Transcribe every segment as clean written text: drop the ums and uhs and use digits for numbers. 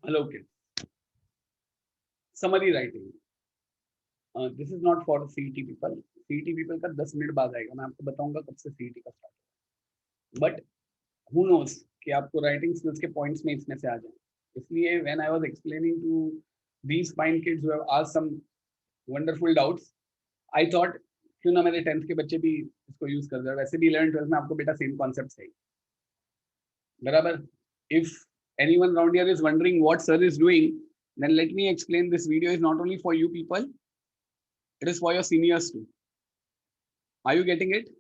Hello kids, summary writing. This is not for CET people. CET people का 10 minute बाद आएगा, मैं आपको बताऊंगा कब से सीईटी का स्टार्ट होगा। बट हु नोस कि आपको राइटिंग स्किल्स के पॉइंट्स में इसमें से आ जाए। इसलिए when I was explaining to these fine kids who have asked some wonderful doubts, I thought क्यों ना मेरे 10th के बच्चे भी इसको यूज कर दे। वैसे भी 11 12 में आपको बेटा सेम कॉन्सेप्ट है बराबर। If anyone around here is wondering what sir is doing, then let me explain. This video is not only for you people, it is for your seniors too. Are you getting it?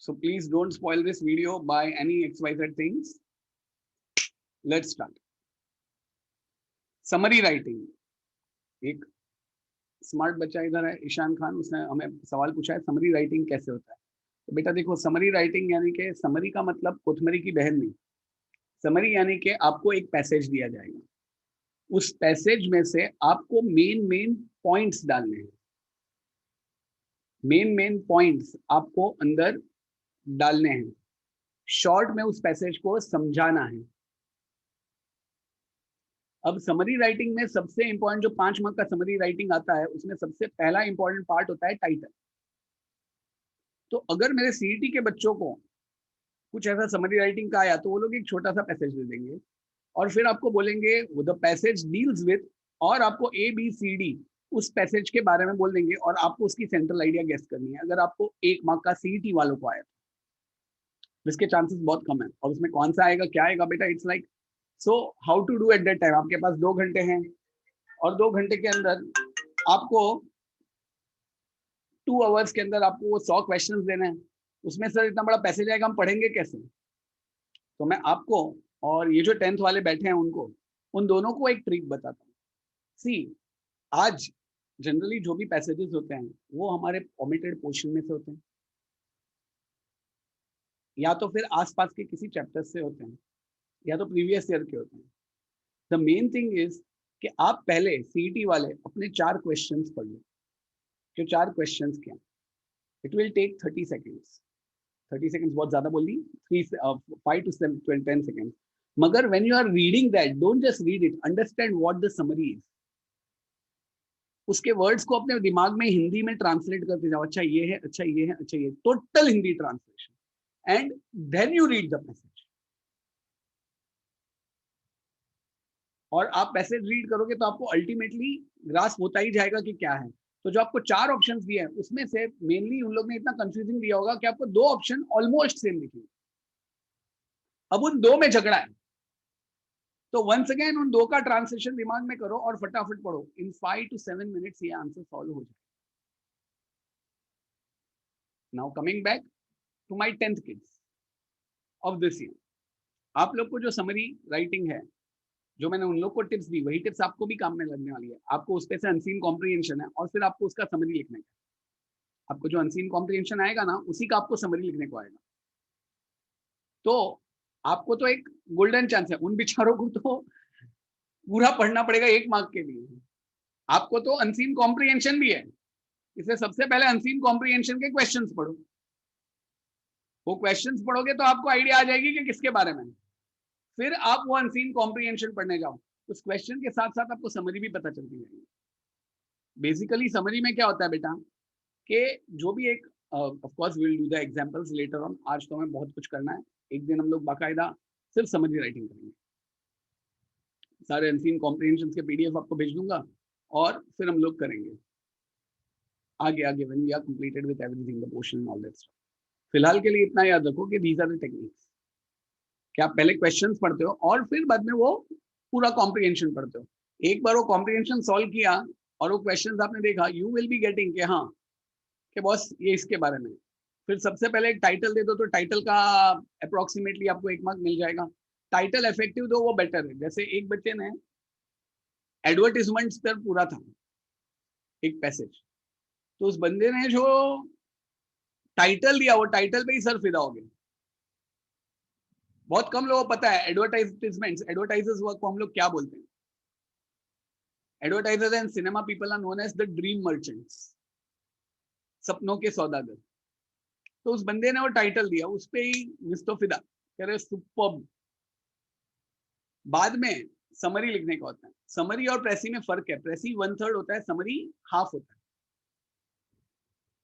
So please don't spoil this video by any XYZ things. Let's start. Summary writing. एक smart बच्चा इधर है, ईशान खान, उसने हमें सवाल पूछा है summary writing कैसे होता है। तो बेटा देखो, समरी राइटिंग यानी कि समरी का मतलब कोथमरी की बहन नहीं। समरी यानी कि आपको एक पैसेज दिया जाएगा, उस पैसेज में से आपको मेन मेन पॉइंट्स डालने हैं। मेन मेन पॉइंट्स आपको अंदर डालने हैं, शॉर्ट में उस पैसेज को समझाना है। अब समरी राइटिंग में सबसे इंपॉर्टेंट जो 5 मार्क का समरी राइटिंग आता है, उसमें सबसे पहला इंपॉर्टेंट पार्ट होता है टाइटल। तो अगर मेरे सीईटी के बच्चों को कुछ ऐसा समरी राइटिंग का आया तो वो लोग एक छोटा सा पैसेज दे देंगे और फिर आपको बोलेंगे द पैसेज डील्स विद, और आपको ABCD उस पैसेज के बारे में बोल देंगे और आपको उसकी सेंट्रल आइडिया गेस करनी है। अगर आपको 1 मार्क का सीईटी वालों को आया तो इसके चांसेस बहुत कम है। और उसमें कौन सा आएगा, क्या आएगा बेटा, it's like so how to do at that time. आपके पास 2 घंटे हैं और 2 घंटे के अंदर आपको 2 आवर्स के अंदर आपको वो 100 क्वेश्चंस देने हैं। उसमें सर इतना बड़ा पैसेज आएगा, हम पढ़ेंगे कैसे? तो मैं आपको और ये जो 10th वाले बैठे हैं उनको, उन दोनों को एक ट्रिक बताता हूँ। सी, आज जनरली जो भी पैसेजेस होते हैं वो हमारे ओमिटेड पोर्शन में से होते हैं या तो फिर आसपास के किसी चैप्टर से होते हैं या तो प्रीवियस ईयर के होते हैं। द मेन थिंग इज कि आप पहले सीईटी वाले अपने 4 क्वेश्चंस पढ़ लो। जो 4 क्वेश्चंस क्या, it will take 30 seconds. 30 seconds बहुत ज्यादा बोल दी, 5 to 10 सेकेंड्स। मगर when you are reading that, don't just read it, understand what the summary is. उसके वर्ड्स को अपने दिमाग में हिंदी में ट्रांसलेट करते जाओ। अच्छा ये है, अच्छा ये है, अच्छा ये, total Hindi translation, and then you read the message. और आप पैसेज रीड करोगे तो आपको अल्टीमेटली ग्रास्प होता ही जाएगा कि क्या है। तो जो आपको 4 ऑप्शंस दिए हैं उसमें से मेनली उन लोग ने इतना कंफ्यूजिंग दिया होगा कि आपको 2 ऑप्शन ऑलमोस्ट सेम दिखे। अब उन 2 में झगड़ा है, तो वंस अगेन उन 2 का ट्रांसलेशन दिमाग में करो और फटाफट पढ़ो। इन 5 to 7 मिनट्स ये आंसर सॉल्व हो जाए। Now coming back to my 10th kids of this year, आप लोग को जो समरी राइटिंग है, जो मैंने उन लोग को टिप्स दी, वही टिप्स आपको भी काम में लगने वाली है। आपको उस पे से अनसीन कॉम्प्रिहेंशन है और फिर आपको उसका समरी लिखने का। आपको जो अनसीन कॉम्प्रिहेंशन आएगा ना, उसी का आपको समरी लिखने को आएगा। तो आपको तो एक गोल्डन चांस है। उन बेचारों को तो पूरा पढ़ना पड़ेगा 1 मार्क के लिए। आपको तो अनसीन कॉम्प्रिहेंशन भी है, इसलिए सबसे पहले अनसीन कॉम्प्रिहेंशन के क्वेश्चंस पढ़ो। वो क्वेश्चंस पढ़ोगे तो आपको आइडिया आ जाएगी कि किसके बारे में। फिर आप वो अनसीन कॉम्प्रिहेंशन पढ़ने जाओ, उस क्वेश्चन के साथ साथ आपको समरी भी पता चलती जाएगी। बेसिकली समरी में क्या होता है बेटा, कि जो भी एक, of course we will do the examples later on. आज तो हमें बहुत कुछ करना है। एक दिन हम लोग बाकायदा सिर्फ समरी राइटिंग करेंगे। सारे अनसीन कॉम्प्रिहेंशन के PDF आपको भेज दूंगा और फिर हम लोग करेंगे आगे आगे when we are completed with everything, the portion and all that stuff. फिलहाल के लिए इतना याद रखो कि दीज आर द टेक्निक्स, कि आप पहले क्वेश्चंस पढ़ते हो और फिर बाद में वो पूरा कॉम्प्रिहेंशन पढ़ते हो। एक बार वो कॉम्प्रिहेंशन सॉल्व किया और वो क्वेश्चंस आपने देखा, यू विल बी गेटिंग कि हाँ, कि बॉस ये इसके बारे में। फिर सबसे पहले एक टाइटल दे दो, तो टाइटल का अप्रोक्सीमेटली आपको 1 मार्क मिल जाएगा। टाइटल इफेक्टिव दो, वो बेटर है। जैसे एक बच्चे ने एडवर्टीजमेंट्स पर पूरा था एक पैसेज, तो उस बंदे ने जो टाइटल दिया, वो टाइटल पे ही सर फिदा हो गया। बहुत कम लोगों को पता है एडवर्टाइजमेंट्स, एडवर्टाइजर्स को हम लोग क्या बोलते हैं। Advertisers and cinema people are known as the dream merchants, सपनों के सौदागर। तो उस बंदे ने वो टाइटल दिया, उस पे ही मिस्तो फिदा, कह रहे सुपर्ब। बाद में समरी लिखने का होता है। समरी और प्रेसी में फर्क है, प्रेसी 1/3 होता है, समरी हाफ होता है।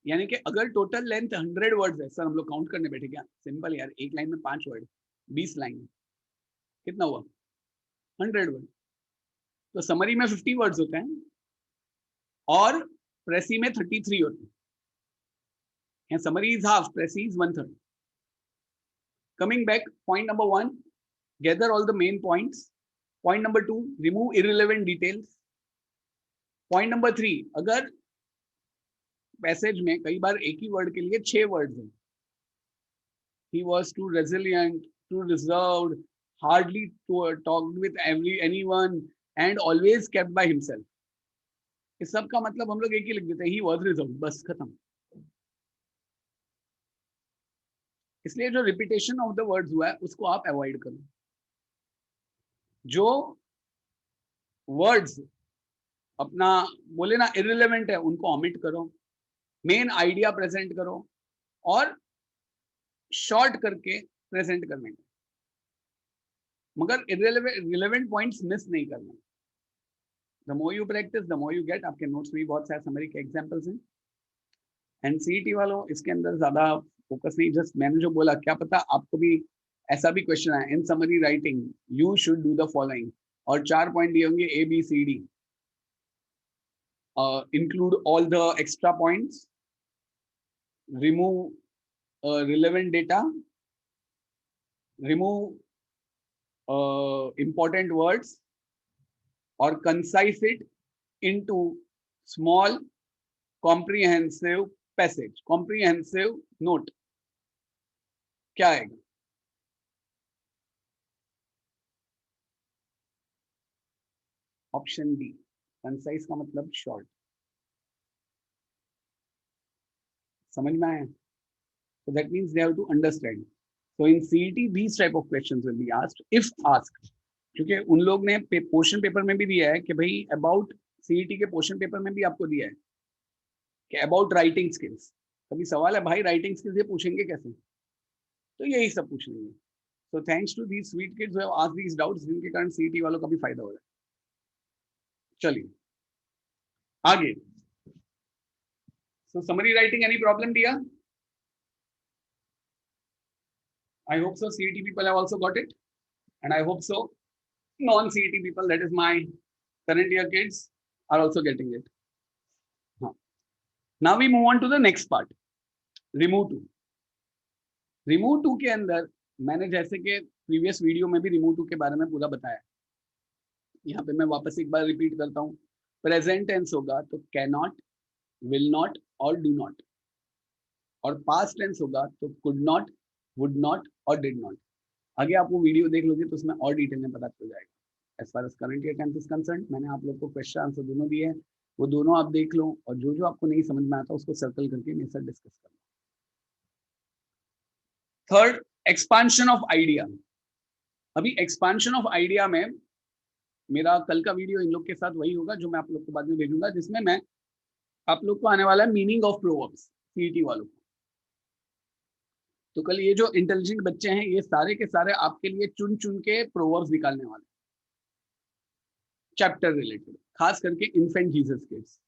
यानी कि अगर टोटल लेंथ 100 वर्ड्स है, सर हम लोग काउंट करने बैठे क्या? सिंपल यार, एक लाइन में 5 वर्ड, 20 लाइन, कितना हुआ? 100 वर्ड। तो समरी में 50 वर्ड्स होते हैं और प्रेसी में 33 होते हैं। Summary is half, precis is 1/3। Coming back, point number 1, gather all the main points. Point number 2, remove irrelevant details. Point number 3, अगर पैसेज में कई बार एक ही वर्ड के लिए 6 वर्ड्स हैं, he was too resilient, too reserved, hardly talked with anyone and always kept by himself. इस सब का मतलब हम लोग एक ही लिख देते हैं, he was reserved, बस खत्म। इसलिए जो रिपीटेशन ऑफ द वर्ड्स हुआ है उसको आप अवॉइड करो। जो वर्ड्स अपना बोले ना इररिलेवेंट है उनको ओमिट करो, मेन आइडिया प्रेजेंट करो और शॉर्ट करके प्रेजेंट करने का, मगर इररिलेवेंट पॉइंट्स मिस नहीं करना। The more you practice the more you get. आपके नोट्स में बहुत सारे समरी के एग्जांपल्स हैं। एनसीईटी वालों इसके अंदर ज्यादा फोकस नहीं, जस्ट मैंने जो बोला, क्या पता आपको भी ऐसा भी क्वेश्चन है, इन summary writing you should do the following, और 4 पॉइंट दिए होंगे ABCD, include all the extra points, remove relevant data, remove important words और concise it into small comprehensive passage, comprehensive note। क्या आएगा? ऑप्शन डी, कंसाइज का मतलब short. समझ में आया? So that means they have to understand. So in CET these type of questions will be asked if asked, क्योंकि उन लोग ने पोर्शन पेपर में भी दिया है कि भाई अबाउट, CET के पोर्शन पेपर में भी आपको दिया है कि अबाउट राइटिंग स्किल्स। कभी सवाल है भाई राइटिंग स्किल्स ये पूछेंगे कैसे, तो यही सब पूछ लेंगे। So thanks to these sweet kids who have asked these doubts, जिनके कारण CET वालों का भी फायदा हो रहा है। चलिए आगे। So summary writing, any problem dear? I hope so CET people have also got it, and I hope so non-CET people, that is my current year kids, are also getting it. Now we move on to the next part, remove to। remove to के अंदर मैंने जैसे कि previous video में भी remove to के बारे में पूरा बताया, यहाँ पे मैं वापस एक बार रिपीट करता हूँ। प्रेजेंट टेंस होगा तो कैनॉट, विल नॉट और डू नॉट, और पास्ट टेंस होगा तो कुड नॉट, वुड नॉट और डिड नॉट। आगे आप वो वीडियो देख लोगे तो उसमें और डिटेल में पता चल जाएगा। As far as current year tense is concerned, मैंने आप लोग को क्वेश्चन आंसर दोनों दिए हैं, वो दोनों आप देख लो, और जो जो आपको नहीं समझ में आता उसको सर्कल करके मेरे साथ डिस्कस करना। Third, expansion of idea. अभी एक्सपांशन ऑफ आइडिया में मेरा कल का वीडियो इन लोग के साथ वही होगा जो मैं आप लोग को बाद में भेजूंगा, जिसमें मैं आप लोग को आने वाला है मीनिंग ऑफ प्रोवर्ब्स सीईटी वालों को। तो कल ये जो इंटेलिजेंट बच्चे हैं ये सारे के सारे आपके लिए चुन चुन के प्रोवर्ब्स निकालने वाले, चैप्टर रिलेटेड, खास करके infant Jesus kids.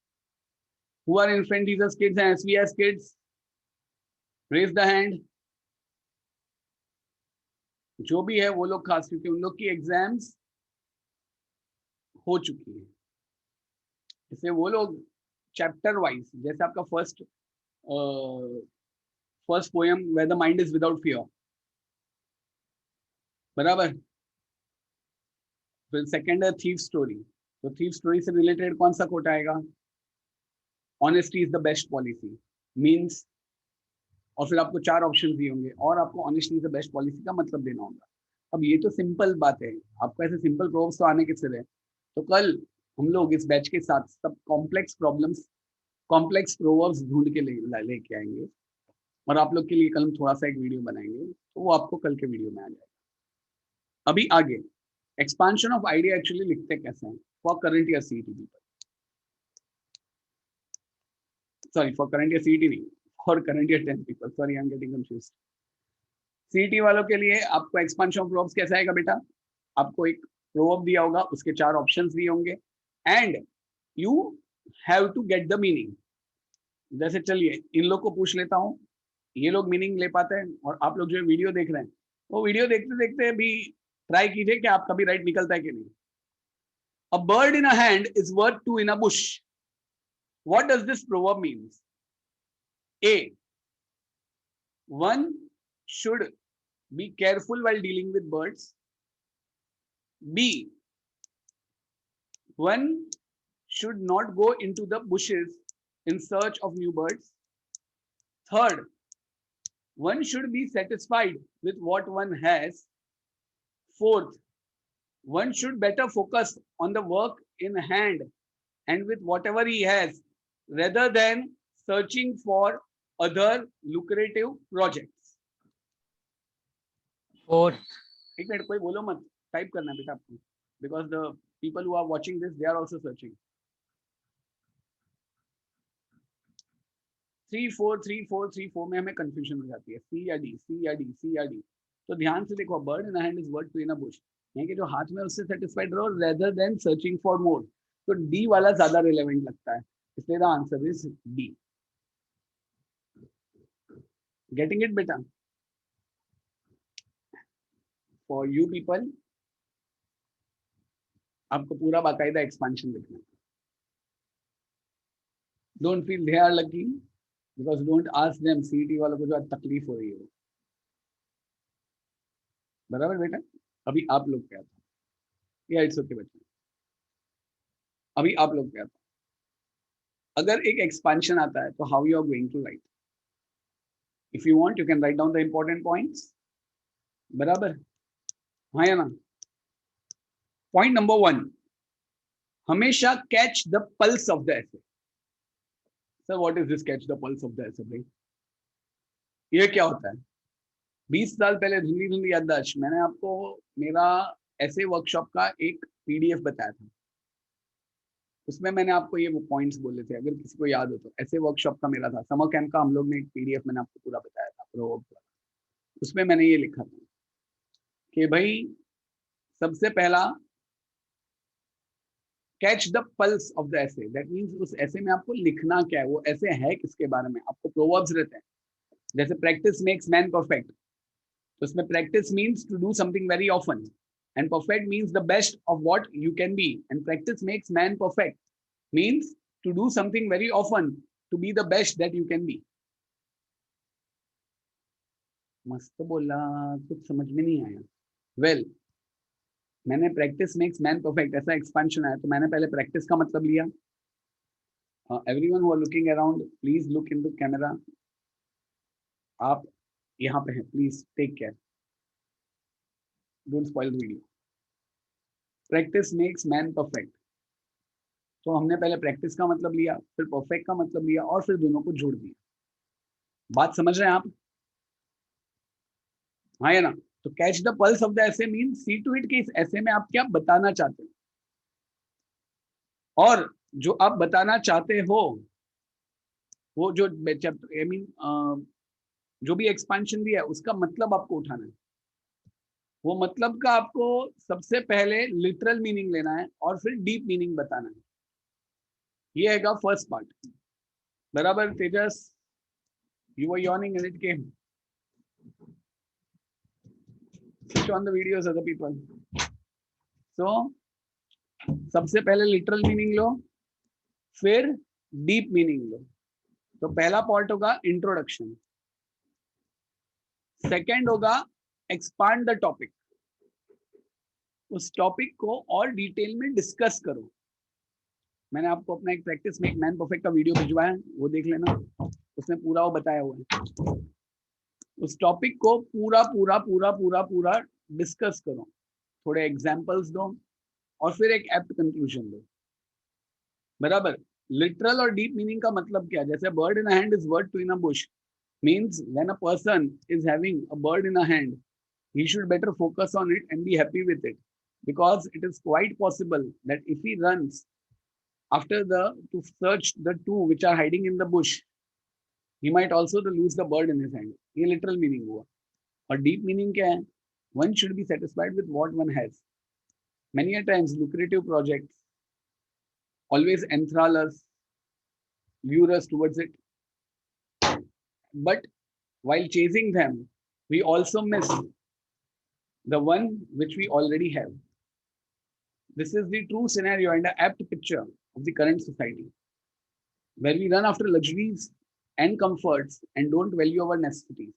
Who are infant Jesus kids and SVS kids? Raise the hand. जो भी है वो लोग, खास करके उन लोग की एग्जाम्स हो चुकी है, इसलिए वो लोग चैप्टर वाइज, जैसे आपका first poem where the mind is without fear, बराबर। फिर सेकंड है थीफ स्टोरी, तो थीफ स्टोरी से रिलेटेड कौन सा कोट आएगा? Honesty is the best policy means, और फिर आपको 4 ऑप्शन दिए होंगे और आपको honesty is the best policy का मतलब देना होगा। अब ये तो सिंपल बात है, आपको ऐसे सिंपल प्रोवर्ब्स तो आने किससे रहे। तो कल हम लोग इस बैच के साथ सब कॉम्प्लेक्स प्रॉब्लम्स, कॉम्प्लेक्स प्रोवर्ब्स ढूंढ के लेके आएंगे, और आप लोग के लिए कल हम थोड़ा सा एक वीडियो बनाएंगे, तो वो आपको कल के वीडियो में आ जाएगा। अभी आगे एक्सपांशन ऑफ आइडिया एक्चुअली लिखते कैसे हैं for current year CET people, sorry for current year CET नहीं, for current year 10 people, sorry I am getting confused. CET वालों के लिए आपको एक्सपांशन ऑफ प्रोवर्ब्स कैसा आएगा बेटा? आपको एक प्रोवर्ब दिया होगा, उसके 4 ऑप्शंस दिए होंगे and you have to get the meaning. जैसे चलिए इन लोग को पूछ लेता हूँ, ये लोग मीनिंग ले पाते हैं, और आप लोग जो वीडियो देख रहे हैं वो वीडियो देखते देखते भी ट्राई कीजिए कि आपका भी राइट निकलता है कि नहीं। A bird in a hand is worth two in a bush. What does this proverb means? A, one should be careful while dealing with birds. B, one should not go into the bushes in search of new birds. Third, one should be satisfied with what one has. Fourth, one should better focus on the work in hand and with whatever he has rather than searching for other lucrative projects. Fourth. एक minute कोई बोलो मत, type करना है बेटा आपको, because the people who are watching this they are also searching. 3 4 3 4 3 4 में हमें कंफ्यूजन हो जाती है, सी या डी, सी या डी, सी या डी। तो ध्यान से देखो, bird in hand is worth two in a bush, यानी कि जो हाथ में उससे सेटिस्फाइड रहो rather than searching for more. तो डी वाला ज्यादा रिलेवेंट लगता है, इसलिए the answer is D. Getting it बेटा? फॉर यू पीपल आपको पूरा बाकायदा एक्सपेंशन लिखना है। Don't feel they are lucky, because don't ask them CET वालों को जो आज तकलीफ हो रही है। बराबर बेटा? अभी आप लोग क्या था, या इट्स ओके बच्चे, अभी आप लोग क्या था, अगर एक एक्सपेंशन आता है तो how you are going to write? If you want you can write down the important points. बराबर? हाँ या ना? पॉइंट नंबर 1, हमेशा catch the pulse of the essay. Sir what is this catch the pulse of the essay भाई? ये क्या होता है? 20 साल पहले धुंधली धुंधली याददाश्त, मैंने आपको मेरा ऐसे वर्कशॉप का एक पीडीएफ बताया था, उसमें मैंने आपको ये पॉइंट्स बोले थे, अगर किसी को याद हो तो। ऐसे वर्कशॉप का मेरा था, समर कैंप का, हम लोग ने एक पीडीएफ मैंने आपको पूरा बताया था प्रोवर्ब का। उसमें मैंने ये लिखा था कि भाई सबसे पहला catch the pulse of the ऐसे, दैट मीन्स उस ऐसे में आपको लिखना क्या है, वो ऐसे है किसके बारे में। आपको प्रोवर्ब्स रहते हैं, जैसे प्रैक्टिस मेक्स मैन परफेक्ट, तो उसमें practice means to do something very often, and perfect means the best of what you can be, and practice makes man perfect means to do something very often to be the best that you can be. मस्त बोला, कुछ समझ में नहीं आया। Well, मैंने practice makes man perfect ऐसा expansion आया, तो मैंने पहले प्रैक्टिस का मतलब लिया। Everyone who are looking around please look into camera, आप यहाँ पे हैं, please take care, don't spoil the video. Practice makes man perfect, तो हमने पहले प्रैक्टिस का मतलब लिया, फिर परफेक्ट का मतलब लिया, और फिर दोनों को जोड़ दिया। बात समझ रहे हैं आप? हाँ या ना? तो catch the pulse of the ऐसे मीन सी टू इट कि इस ऐसे में आप क्या बताना चाहते हैं, और जो आप बताना चाहते हो वो जो आई मीन जो भी एक्सपेंशन दिया है उसका मतलब आपको उठाना है। वो मतलब का आपको सबसे पहले लिटरल मीनिंग लेना है और फिर डीप मीनिंग बताना है। ये हैगा फर्स्ट पार्ट। बराबर Tejas? You were yawning and it came. Switch on the videos other people. So सबसे पहले लिटरल मीनिंग लो, फिर डीप मीनिंग लो। तो पहला पार्ट होगा इंट्रोडक्शन, सेकंड होगा एक्सपांड द टॉपिक, उस टॉपिक को और डिटेल में डिस्कस करो। मैंने आपको अपना एक प्रैक्टिस में एक मैन परफेक्ट का वीडियो भिजवाया है, वो देख लेना, उसमें पूरा वो बताया हुआ है। उस टॉपिक को पूरा पूरा पूरा पूरा पूरा डिस्कस करो, थोड़े एग्जांपल्स दो, और फिर एक एप्ट कंक्लूजन दो। बराबर? लिटरल और डीप मीनिंग का मतलब क्या है? जैसे bird in a hand is worth two in a bush means when a person is having a bird in a hand, he should better focus on it and be happy with it, because it is quite possible that if he runs after to search the two which are hiding in the bush, he might also lose the bird in his hand. ये literal meaning हुआ। और deep meaning क्या है? One should be satisfied with what one has. Many a times, lucrative projects always enthrall us, lure us towards it. But while chasing them, we also miss the one which we already have. This is the true scenario and an apt picture of the current society, where we run after luxuries and comforts and don't value our necessities,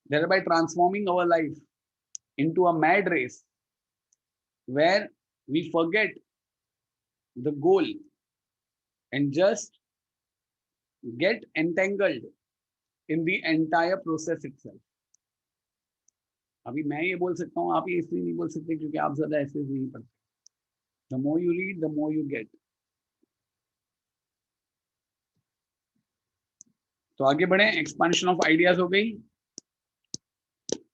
thereby transforming our life into a mad race where we forget the goal and just get entangled in the entire process itself. अभी मैं ये बोल सकता हूँ, आप ये इसलिए नहीं बोल सकते क्योंकि आप ज्यादा ऐसे नहीं पढ़ते. The more you read, the more you get. तो आगे बढ़े. एक्सपांशन ऑफ आइडियाज हो गई.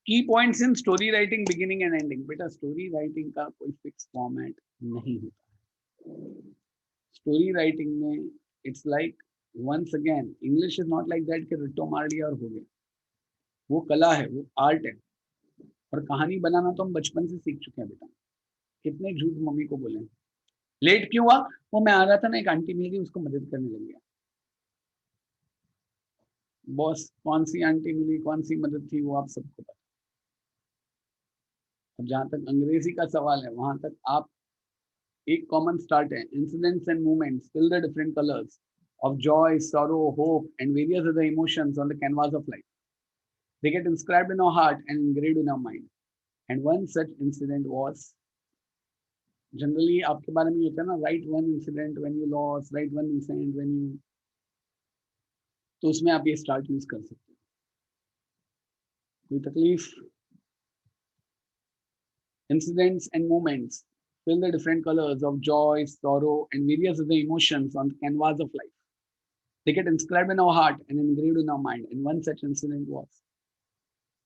Key points in story writing beginning and ending. बेटा स्टोरी राइटिंग का कोई फिक्स फॉर्मेट नहीं होता. स्टोरी राइटिंग में it's like once again English is not like that कि रट्टो मार लिया और हो गया. वो कला है, वो आर्ट है. और कहानी बनाना तो हम बचपन से सीख चुके हैं बेटा. कितने झूठ मम्मी को बोले. लेट क्यों हुआ? वो मैं आ रहा था ना, एक आंटी मिली, उसको मदद करने लग गया. बॉस कौन सी आंटी मिली, कौन सी मदद थी, वो आप सबको पता. अब जहां तक अंग्रेजी का सवाल है, वहां तक आप एक कॉमन स्टार्ट है. Incidents and movements fill the different colors of joy, sorrow, hope and various other emotions on the canvas of life. They get inscribed in our heart and engraved in our mind. And one such incident was, generally आपके बारे में होता है ना, right one incident when you loss, right one incident when you, तो उसमें आप ये स्टार्ट यूज कर सकते हो. कोई तकलीफ. Incidents and moments fill the different colors of joy, sorrow and various other emotions on the canvas of life. They get inscribed in our heart and engraved in our mind. And one such incident was,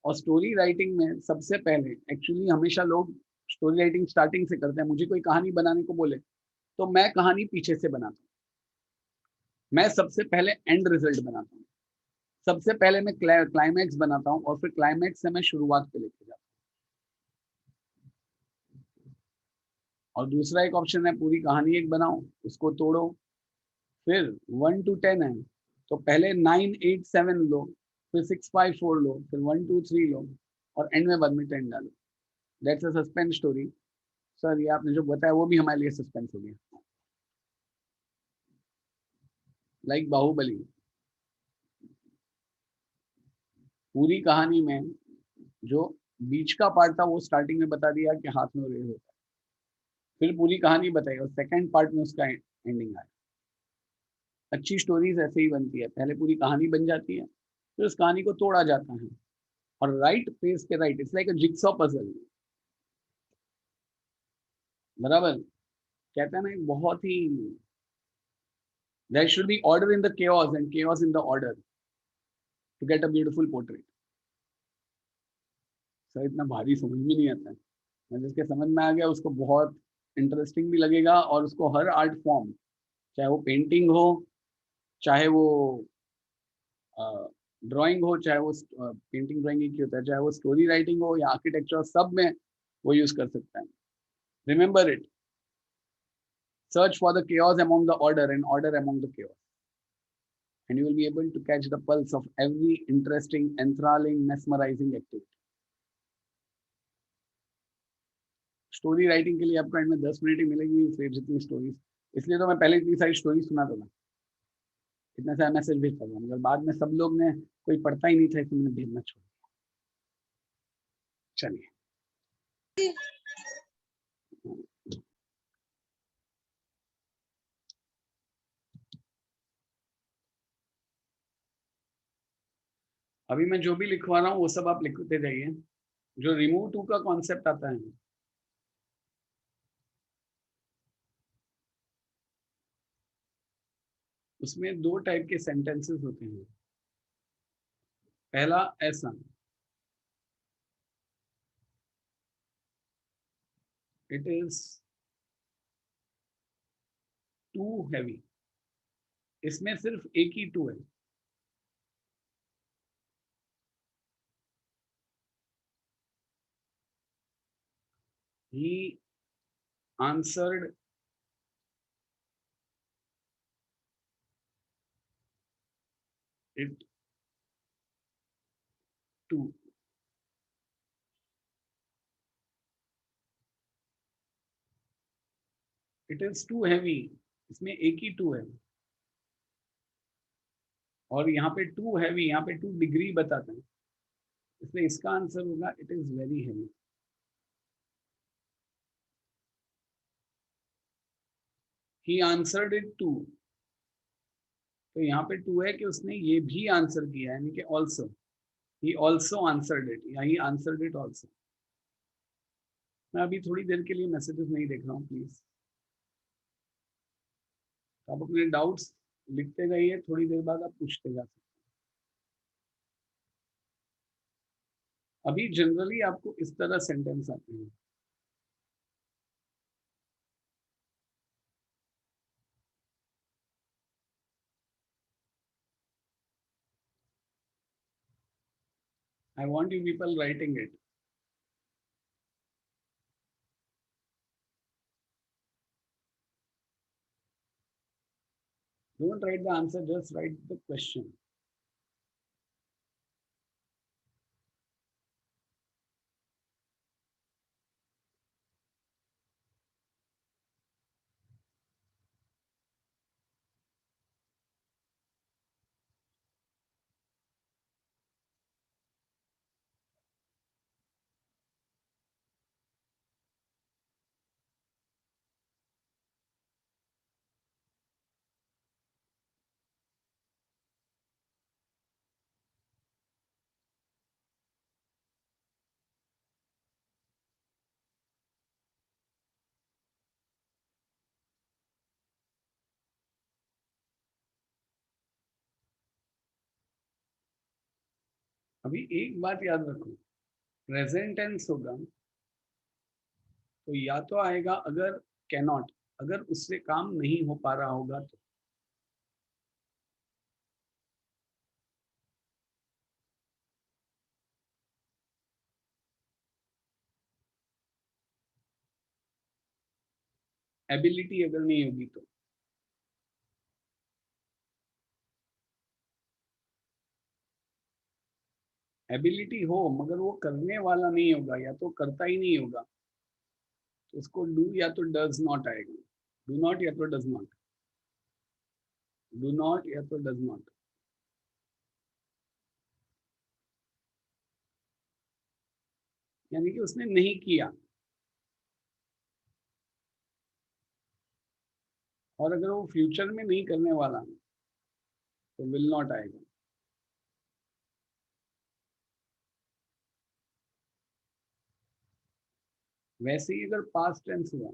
और story writing में सबसे पहले actually हमेशा लोग story writing starting से करते हैं. मुझे कोई कहानी बनाने को बोले तो मैं कहानी पीछे से बनाता हूँ. मैं सबसे पहले एंड रिजल्ट बनाता हूँ. सबसे पहले मैं क्लाइमैक्स बनाता हूँ और फिर क्लाइमैक्स से मैं शुरुआत पे लेके जाता हूँ. और दूसरा एक ऑप्शन है, पूरी कहानी एक बनाओ, उसको तोड़ो. फिर 1 to 10 है तो पहले 9, 8, 7 लो, फिर 6, 5, 4 लो, फिर 1, 2, 3 लो और एंड में बाद में 10 डालो. That's a suspense story. Sir ये आपने जो बताया वो भी हमारे लिए सस्पेंस हो गया. लाइक बाहुबली. पूरी कहानी में जो बीच का पार्ट था वो स्टार्टिंग में बता दिया कि हाथ में रेल होता है. फिर पूरी कहानी बताई और सेकंड पार्ट में उसका एंडिंग आया. अच्छी स्टोरीज ऐसे ही बनती है. पहले पूरी कहानी बन जाती है, फिर उस कहानी को तोड़ा जाता है और राइट पेज पे right. It's like a jigsaw puzzle. बराबर कहते हैं ना, एक बहुत ही, there should be order in the chaos and chaos in the order to get a beautiful portrait. Sir इतना भारी समझ में नहीं आता है. जिसके समझ में आ गया उसको बहुत इंटरेस्टिंग भी लगेगा और उसको हर आर्ट फॉर्म, चाहे वो पेंटिंग हो, चाहे वो ड्राइंग हो, चाहे वो पेंटिंग ड्राइंग एक ही होता है, चाहे वो स्टोरी राइटिंग हो या आर्किटेक्चर, सब में वो यूज कर सकता है. Remember it. Search for the chaos among the order and order among the chaos, and you will be able to catch the pulse of every interesting, enthralling, mesmerizing activity. Story writing के लिए आपको and में 10 minute ही मिलेगी, फिर जितनी stories. इसलिए तो मैं पहले इतनी सारी स्टोरी सुनाता था, इतना सारा मैसेज भेजता था, मगर बाद में सब लोग ने, कोई पढ़ता ही नहीं था, इसलिए मैंने भेजना छोड़ दिया. चलिए अभी मैं जो भी लिखवा रहा हूँ वो सब आप लिखते जाइए. जो रिमूव टू का कॉन्सेप्ट आता है, उसमें 2 टाइप के सेंटेंसेस होते हैं. पहला ऐसा, इट इज टू हैवी. इसमें सिर्फ एक ही टू है. ही answered it too. It is too heavy. इसमें एक ही टू है, और यहाँ पे टू हैवी, यहाँ पे 2 डिग्री बताते हैं, इसलिए इसका आंसर होगा it is very heavy. He answered it too, तो यहाँ पे टू है कि उसने ये भी आंसर किया, यानी कि also, he also answered it, या ही आंसर्ड इट ऑल्सो. मैं अभी थोड़ी देर के लिए मैसेजेस नहीं देख रहा हूँ, प्लीज आप अपने डाउट्स लिखते जाइए, थोड़ी देर बाद आप पूछते जा सकते हैं. अभी जनरली आपको इस तरह सेंटेंस आते हैं. I want you people writing it. Don't write the answer, just write the question. अभी एक बात याद रखो, प्रेजेंट टेंस होगा तो या तो आएगा अगर कैनॉट, अगर उससे काम नहीं हो पा रहा होगा तो. एबिलिटी अगर नहीं होगी तो. एबिलिटी हो मगर वो करने वाला नहीं होगा, या तो करता ही नहीं होगा, तो उसको डू या तो डज नॉट आएगा. डू नॉट या तो डज नॉट, डू नॉट या तो डज नॉट. यानी कि उसने नहीं किया, और अगर वो फ्यूचर में नहीं करने वाला तो विल नॉट आएगा. वैसे ही अगर पास्ट टेंस हुआ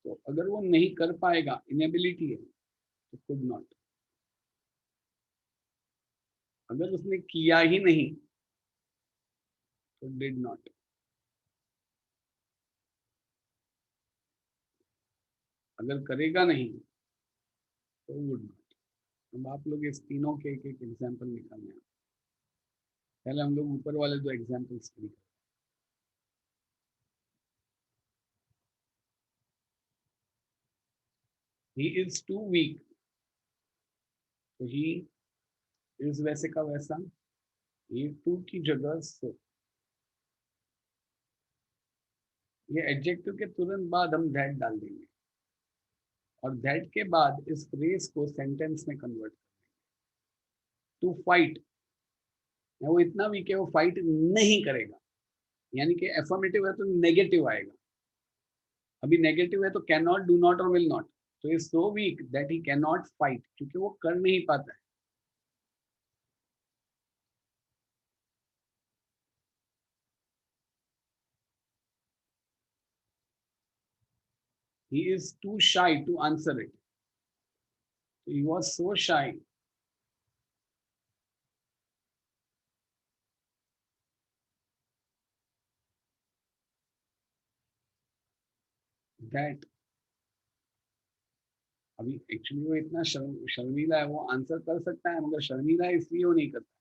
तो अगर वो नहीं कर पाएगा, इनेबिलिटी है, तो कुड नॉट. अगर उसने किया ही नहीं तो डिड नॉट. अगर करेगा नहीं तो वुड नॉट. अब आप लोग इस तीनों के एक एक एग्जाम्पल निकालने हैं. पहले हम लोग ऊपर वाले 2 एग्जाम्पल स्टडी करें. ही इज टू वीक, तो ही इज वैसे का वैसा, ये टू की जगह सो. ये एडजेक्टिव के तुरंत बाद हम दैट डाल देंगे, और दैट के बाद इस फ्रेज को सेंटेंस में कन्वर्ट. टू फाइट, वो इतना वीक है वो फाइट नहीं करेगा, यानी कि एफर्मेटिव है तो नेगेटिव आएगा. अभी नेगेटिव है तो कैन नॉट, डू नॉट और विल नॉट. तो is so weak that he can not fight, क्योंकि वो कर नहीं पाता है. He is too shy to answer it. He was so shy that. अभी एक्चुअली वो इतना शर्मीला है, वो आंसर कर सकता है मगर शर्मीला है इसलिए वो नहीं करता.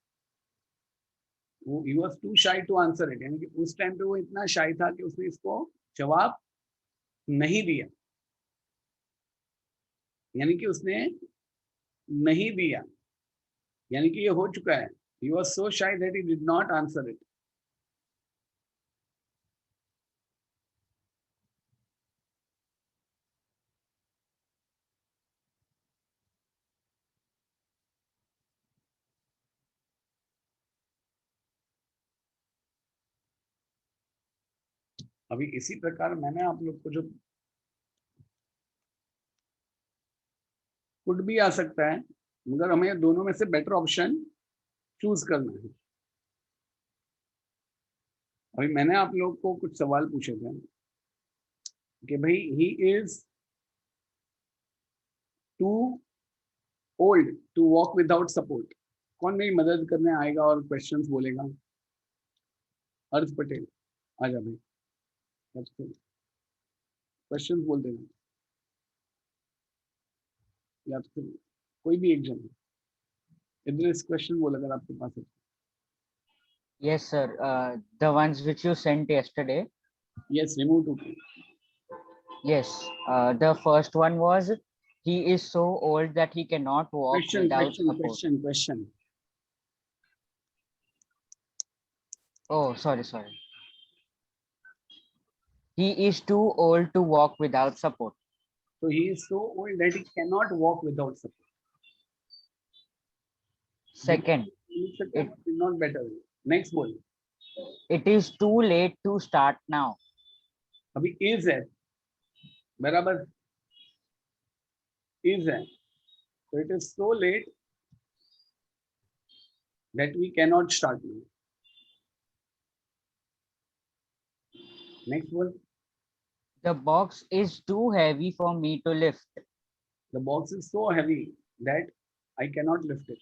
वो he was too shy to answer it, यानी कि उस टाइम पे वो इतना शाय था कि उसने इसको जवाब नहीं दिया, यानी कि उसने नहीं दिया, यानी कि ये हो चुका है. He was so shy that he did not answer it. अभी इसी प्रकार मैंने आप लोग को जो कुड भी आ सकता है, मगर हमें दोनों में से बेटर ऑप्शन चूज करना है. अभी मैंने आप लोग को कुछ सवाल पूछे थे कि भाई he is too old to walk without support. कौन मेरी मदद करने आएगा और क्वेश्चंस बोलेगा? अर्थ पटेल आ जा भाई, क्वेश्चंस बोल देना, या तो फिर कोई भी एक जन इधर इस क्वेश्चन बोल अगर आपके पास है. Yes, sir. The ones which you sent yesterday. Yes, remove two. Yes. The first one was he is so old that he cannot walk without support. Question. Oh, sorry. He is too old to walk without support. So he is so old that he cannot walk without support. Second, it is not better. Next one. It is too late to start now. अभी is है, बराबर is है, so it is so late that we cannot start now. Next one. The box is too heavy for me to lift. The box is so heavy that I cannot lift it.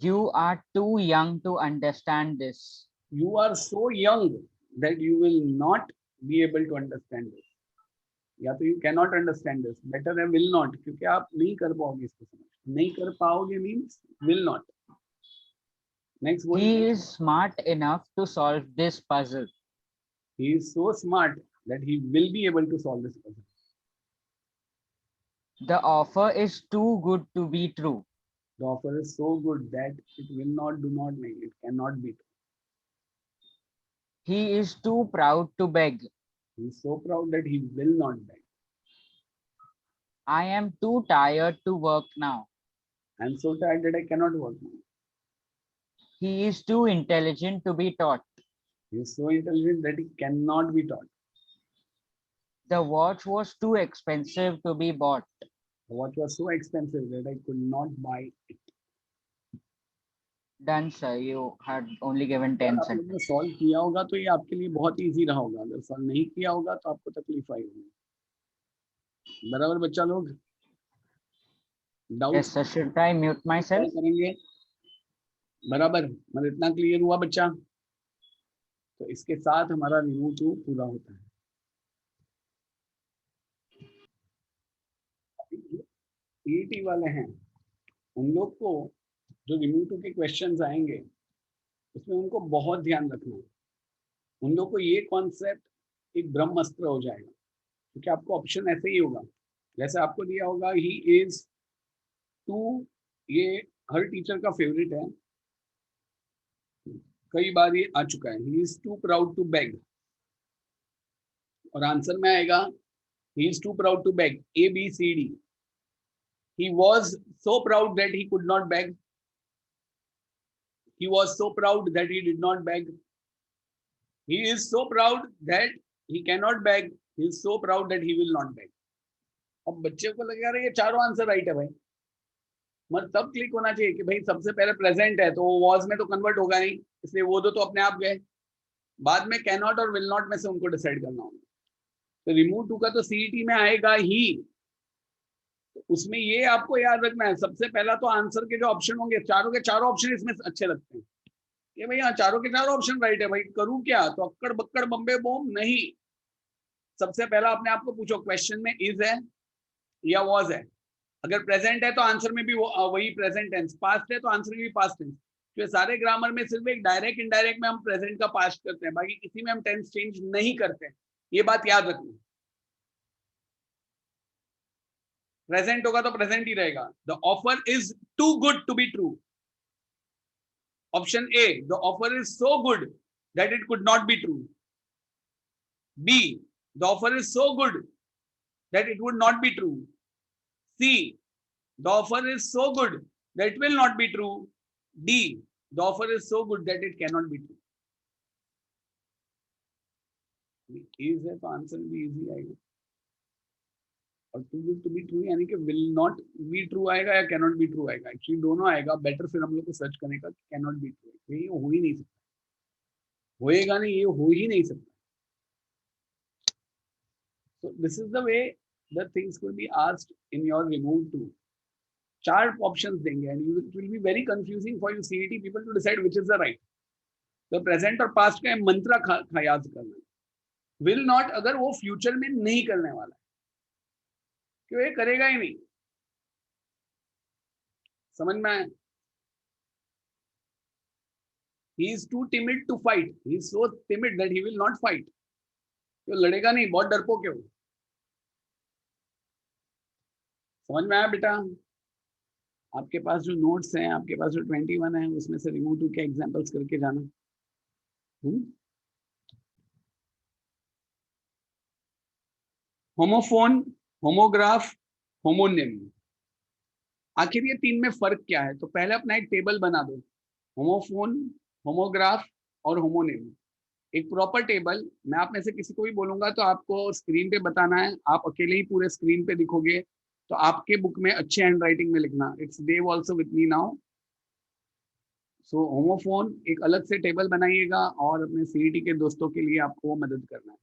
You are too young to understand this. You are so young that you will not be able to understand this. या तो you cannot understand this. Better है will not, क्योंकि आप नहीं कर पाओगे इसको समझ. नहीं कर पाओगे means will not. Next one. He is smart enough to solve this puzzle. He is so smart that he will be able to solve this puzzle. The offer is too good to be true. The offer is so good that it will not, do not make it, cannot be true. He is too proud to beg. He is so proud that he will not beg. I am too tired to work now. I am so tired that I cannot work now. He is too intelligent to be taught. He is so intelligent that he cannot be taught. The watch was too expensive to be bought. The watch was so expensive that I could not buy it. Done, sir. You had only given 10 cents. आपने solve किया होगा तो ये आपके लिए बहुत easy रहा होगा. अगर सॉल्व नहीं किया होगा तो आपको तकलीफ आई होगी. बराबर बच्चा लोग? Yes, sir. Should I mute myself? करेंगे. बराबर, मतलब इतना क्लियर हुआ बच्चा? तो इसके साथ हमारा रिमूव टू पूरा होता है. ईटी वाले हैं उन लोग को जो रिमूव टू के क्वेश्चंस आएंगे उसमें उनको बहुत ध्यान रखना है. उन लोग को ये कॉन्सेप्ट एक ब्रह्मास्त्र हो जाएगा, क्योंकि आपको ऑप्शन ऐसे ही होगा जैसे आपको दिया होगा ही इज टू. ये हर टीचर का फेवरेट है, कई बार ये आ चुका है. He is too proud to beg, और आंसर में आएगा he is too proud to beg ABCD. He was so proud that he could not beg. He was so proud that he did not beg. He is so proud that he cannot beg. He is so proud that he will not beg. अब बच्चे को लगे यार ये चारों answer right है भाई, मगर तब क्लिक होना चाहिए कि भाई सबसे पहले प्रेजेंट है तो वॉज में तो कन्वर्ट होगा नहीं, इसलिए वो दो तो अपने आप गए. बाद में कैन नॉट और विल नॉट में से उनको डिसाइड करना होगा. तो रिमूव टू का तो CET में आएगा ही. तो उसमें ये आपको याद रखना है, सबसे पहला तो आंसर के जो ऑप्शन होंगे चारों के चारों ऑप्शन इसमें अच्छे लगते हैं कि भाई हाँ चारों के चारों ऑप्शन राइट है भाई, करूँ क्या? तो अक्कड़ बक्कड़ बम्बे बोम नहीं. सबसे पहला अपने आप को पूछो क्वेश्चन में इज है या वॉज है. अगर प्रेजेंट है तो आंसर में भी वही प्रेजेंट टेंस, पास्ट है तो आंसर में भी पास्ट टेंस. तो सारे ग्रामर में सिर्फ एक डायरेक्ट इनडायरेक्ट में हम प्रेजेंट का पास्ट करते हैं, बाकी किसी में हम टेंस चेंज नहीं करते हैं, ये बात याद रखना। प्रेजेंट होगा तो प्रेजेंट ही रहेगा। The offer is too good to be true. Option A, the offer is so good that it could not be true. B, the offer is so good that it would not be true. C, the offer is so good that will not be true. D, the offer is so good that it can not be true. Is है तो answer भी easy आएगा। और too good to be true यानी कि will not be true आएगा या can not be true आएगा, एक्चुअली दोनों आएगा। बेटर फिर हम लोग को सर्च करने का कैन नॉट बी ट्रू, ये हो ही नहीं सकता, होएगा नहीं, ये हो ही नहीं सकता। So this is the way the things will be asked in your remove to. 4 options देंगे and it will be very confusing for you CET people to decide which is the right. तो present और past का मंत्रा याद करना। will not अगर वो future में नहीं करने वाला है, क्यों ये करेगा ही नहीं। समझ में आया? He is too timid to fight. He is so timid that he will not fight. तो लड़ेगा नहीं, बहुत डरपोक है वो। समझ में आया बेटा? आपके पास जो नोट्स हैं, आपके पास जो 21 है, उसमें से रिमूव टू के एग्जांपल्स करके जाना। होमोफोन, होमोग्राफ, होमोनिम, आखिर ये 3 में फर्क क्या है? तो पहले अपना एक टेबल बना दो, होमोफोन, होमोग्राफ और होमोनिम, एक प्रॉपर टेबल। मैं आप में से किसी को भी बोलूंगा तो आपको स्क्रीन पे बताना है, आप अकेले ही पूरे स्क्रीन पे दिखोगे, तो आपके बुक में अच्छे हैंड राइटिंग में लिखना। It's Dev also with me now. So homophone एक अलग से टेबल बनाइएगा और अपने सीईटी के दोस्तों के लिए आपको वो मदद करना है।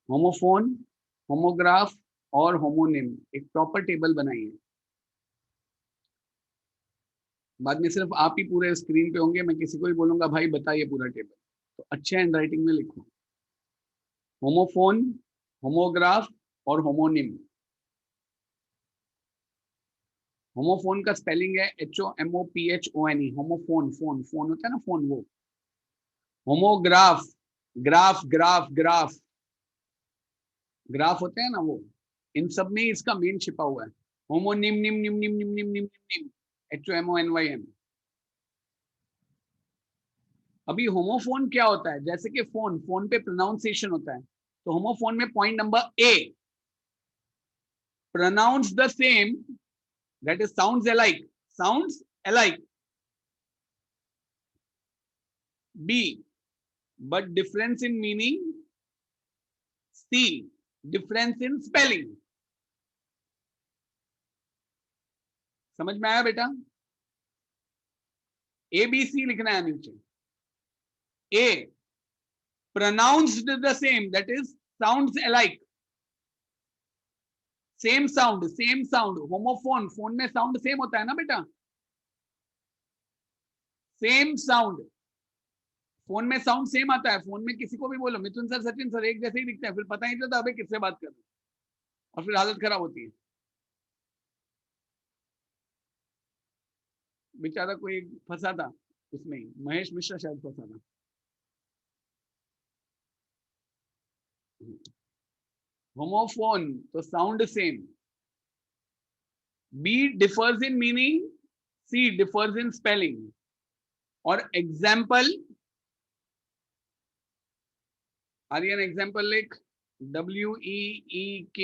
होमोफोन, होमोग्राफ और होमोनिम एक प्रॉपर टेबल बनाइए। बाद में सिर्फ आप ही पूरे स्क्रीन पे होंगे, मैं किसी को भी बोलूंगा भाई बताइए पूरा टेबल, तो अच्छे हैंड राइटिंग में लिखो। होमोफोन, होमोग्राफ और होमोनिम। होमोफोन का स्पेलिंग है HOMOPHONE, होमोफोन, फोन फोन होता है ना, फोन वो। Homograph, graph graph graph graph होते हैं ना वो, इन सब में इसका मेन छिपा हुआ है। होमोनिम, निम निम निम निम निम निम निम, HOMONYM। अभी होमोफोन क्या होता है? जैसे कि फोन, फोन पे प्रोनाउंसिएशन होता है, तो होमोफोन में point number A, pronounce the same, that is sounds alike, sounds alike. B, but difference in meaning. C, difference in spelling. समझ में आया बेटा? ABC लिखना है नीचे। A, pronounced the same, that is sounds alike, same sound, same sound. Homophone, phone में sound same होता है ना बेटा, सेम साउंड, फोन में साउंड सेम आता है। फोन में किसी को भी बोलो मिथुन सर, सचिन सर, एक जैसे ही दिखते हैं, फिर पता ही नहीं चलता अबे किससे बात कर रहे, और फिर हालत खराब होती है। बेचारा कोई फंसा था उसमें, महेश मिश्रा शायद फंसा था। होमोफोन तो sound same. B, differs in meaning. C, differs in spelling. और एग्जाम्पल, आर्यन एग्जाम्पल लिख, WEEK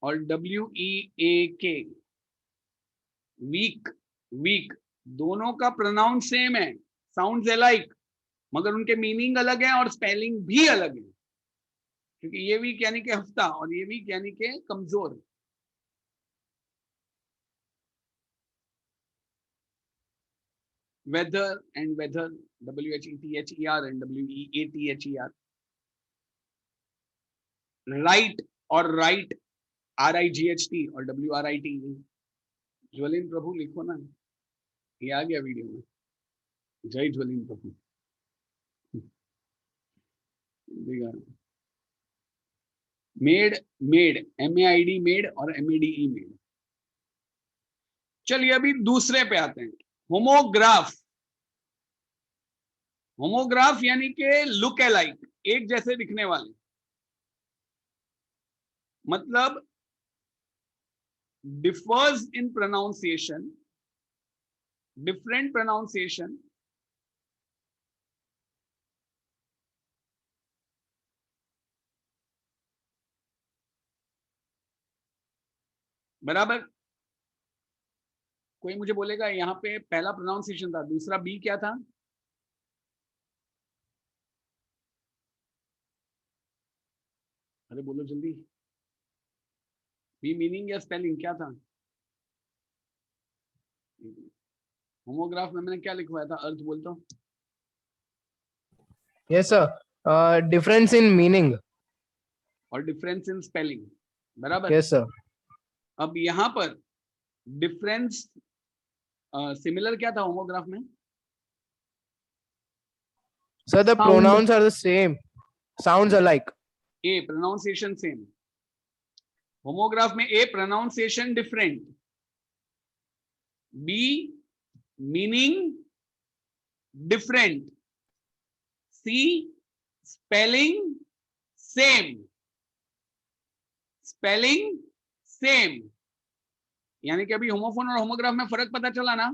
और WEAK। वीक, वीक, दोनों का प्रोनाउंस सेम है, साउंड्स अलाइक, मगर उनके मीनिंग अलग है और स्पेलिंग भी अलग है। क्योंकि ये वीक यानी कि हफ्ता और ये वीक यानी कि कमजोर। Whether and weather, WHETHER and WEATHER। Right और राइट, RIGHT और WRIT। ज्वलिन प्रभु लिखो ना, ये आ गया वीडियो में। जय Jwalin Prabhu. Maid, made, MAID maid और MADE मेड। चलिए अभी दूसरे पे आते हैं। होमोग्राफ, होमोग्राफ यानी कि लुक अलाइक, एक जैसे दिखने वाले, मतलब डिफर्स इन प्रोनाउंसिएशन, डिफरेंट प्रोनाउंसिएशन, बराबर। कोई मुझे बोलेगा यहाँ पे पहला प्रोनाउंसिएशन था, दूसरा बी क्या था? अरे बोलो जल्दी, बी मीनिंग या स्पेलिंग क्या था? होमोग्राफ में मैंने क्या लिखवाया था, अर्थ बोलता हूँ। Yes sir, difference in meaning और डिफरेंस इन स्पेलिंग, बराबर। Yes sir. अब यहाँ पर डिफरेंस सिमिलर क्या था होमोग्राफ में? Sir the pronounce are the same, sounds alike. A pronunciation same, homograph में A pronunciation different, B meaning different, C spelling same, spelling same. यानी कि अभी होमोफोन और होमोग्राफ में फर्क पता चला ना?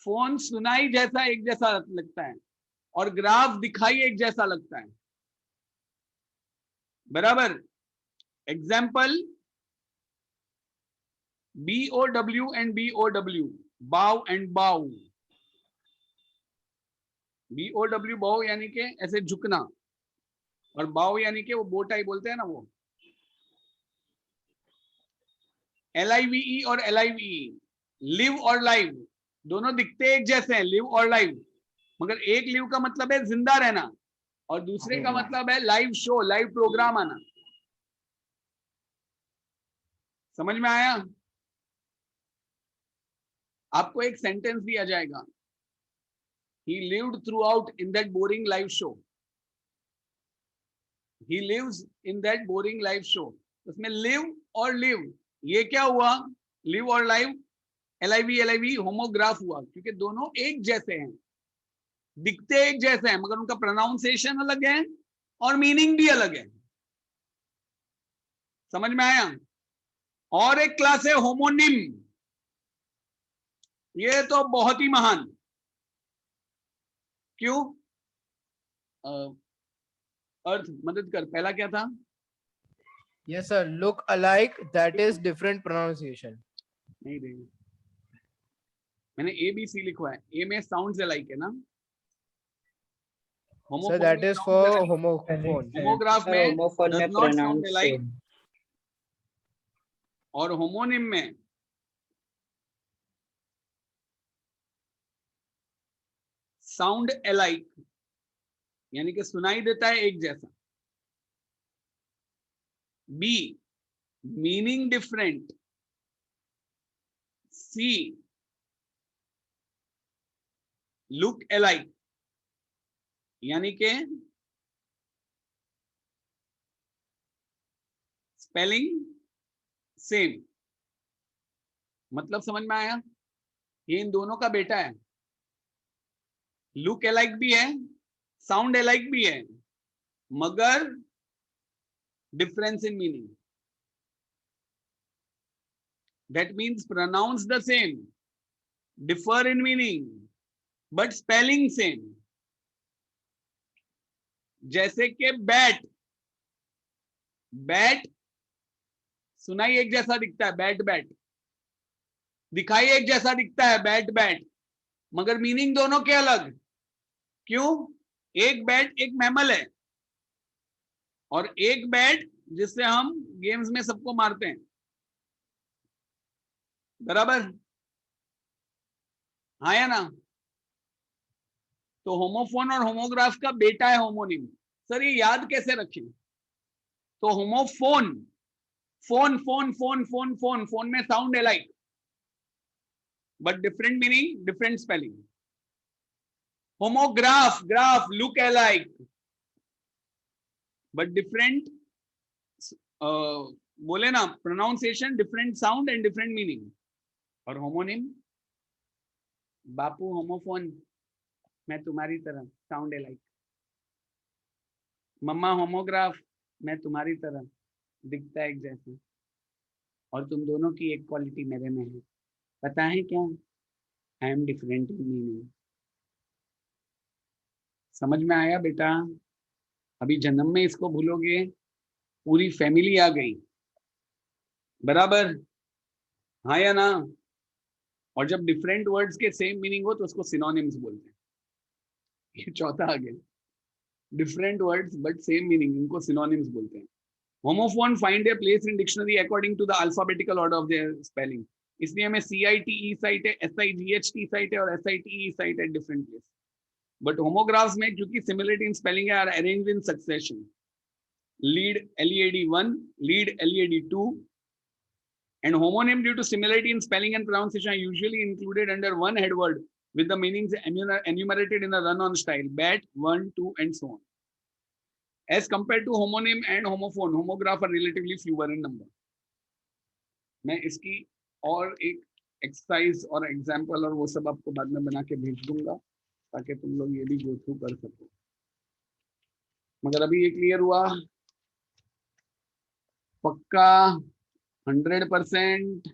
फोन सुनाई जैसा एक जैसा लगता है और ग्राफ दिखाई एक जैसा लगता है, बराबर। एग्जाम्पल BOW एंड BOW, बाव एंड बाव। BOW बाव यानी कि ऐसे झुकना, और बाव यानी कि वो बोटाई बोलते हैं ना वो। LIVE और LIVE, लिव और लाइव, दोनों दिखते एक जैसे हैं, लिव और लाइव, मगर एक लिव का मतलब है जिंदा रहना और दूसरे का मतलब है लाइव शो, लाइव प्रोग्राम आना। समझ में आया? आपको एक सेंटेंस दिया जाएगा, he lived throughout in that boring live show, he lives in that boring live show। उसमें live और live, ये क्या हुआ? live और live, LIV होमोग्राफ हुआ, क्योंकि दोनों एक जैसे हैं, दिखते एक जैसे हैं, मगर उनका प्रोनाउंसिएशन अलग है और मीनिंग भी अलग है। समझ में आया? और एक क्लास है होमोनिम, ये तो बहुत ही महान। क्यों? अर्थ मदद कर, पहला क्या था? Yes sir, look alike, that is different pronunciation. नहीं देंगे, मैंने ABC लिखवा है, ए में साउंड्स अलाइक है ना? Sir that is for homophone. Homograph में होमोफोन में does not sound pronounce alike, same. और होमोनिम में साउंड अलाइक, यानी कि सुनाई देता है एक जैसा। B meaning different, C look alike, यानी कि स्पेलिंग सेम। मतलब समझ में आया? ये इन दोनों का बेटा है, लुक अलाइक भी है, साउंड अलाइक भी है, मगर difference in meaning. That means pronounce the same, differ in meaning, but spelling same। जैसे कि बैट, बैट सुनाई एक जैसा दिखता है, बैट बैट, दिखाई एक जैसा दिखता है, बैट बैट, मगर मीनिंग दोनों के अलग। क्यों? एक बैट एक मैमल है और एक बैट जिससे हम गेम्स में सबको मारते हैं, बराबर? हाँ या ना? तो होमोफोन और होमोग्राफ का बेटा है होमोनिम। सर ये याद कैसे रखें? तो homophone, phone phone phone phone phone, phone में sound alike but different meaning, different spelling. Homograph, graph look alike but different, बोले ना pronunciation, different sound and different meaning. और होमोनिम बापू होमोफोन, मैं तुम्हारी तरह, साउंड लाइक। मम्मा होमोग्राफ, मैं तुम्हारी तरह, दिखता है एक जैसे। और तुम दोनों की एक क्वालिटी मेरे में है, पता है क्या? I am different in meaning. समझ में आया बेटा? अभी जन्म में इसको भूलोगे, पूरी फैमिली आ गई, बराबर? हाँ या ना? और जब डिफरेंट वर्ड्स के सेम मीनिंग हो तो उसको सिनोनिम्स बोलते हैं। ये चौथा आ गया, different words but same meaning, इनको सिनोनिम्स बोलते हैं। Homophone find a place in dictionary according to the alphabetical order of their spelling. इसलिए हमें CITE साइट है, SIGHT साइट है और SITE साइट है डिफरेंट प्लेस। बट होमोग्राफ्स में क्योंकि similarity in spelling are arranged in succession, lead LEAD1, lead LEAD2, and homonym due to similarity in spelling and pronunciation are usually included under one head word with the meanings enumerated in a run-on style, bat, one, two, and so on. As compared to homonym and homophone, homograph are relatively fewer in number. मैं इसकी और एक exercise और example और वो सब आपको बाद में बना के भेज दूंगा ताकि तुम लोग ये भी गो थ्रू कर सको। मगर अभी ये क्लियर हुआ पक्का 100%?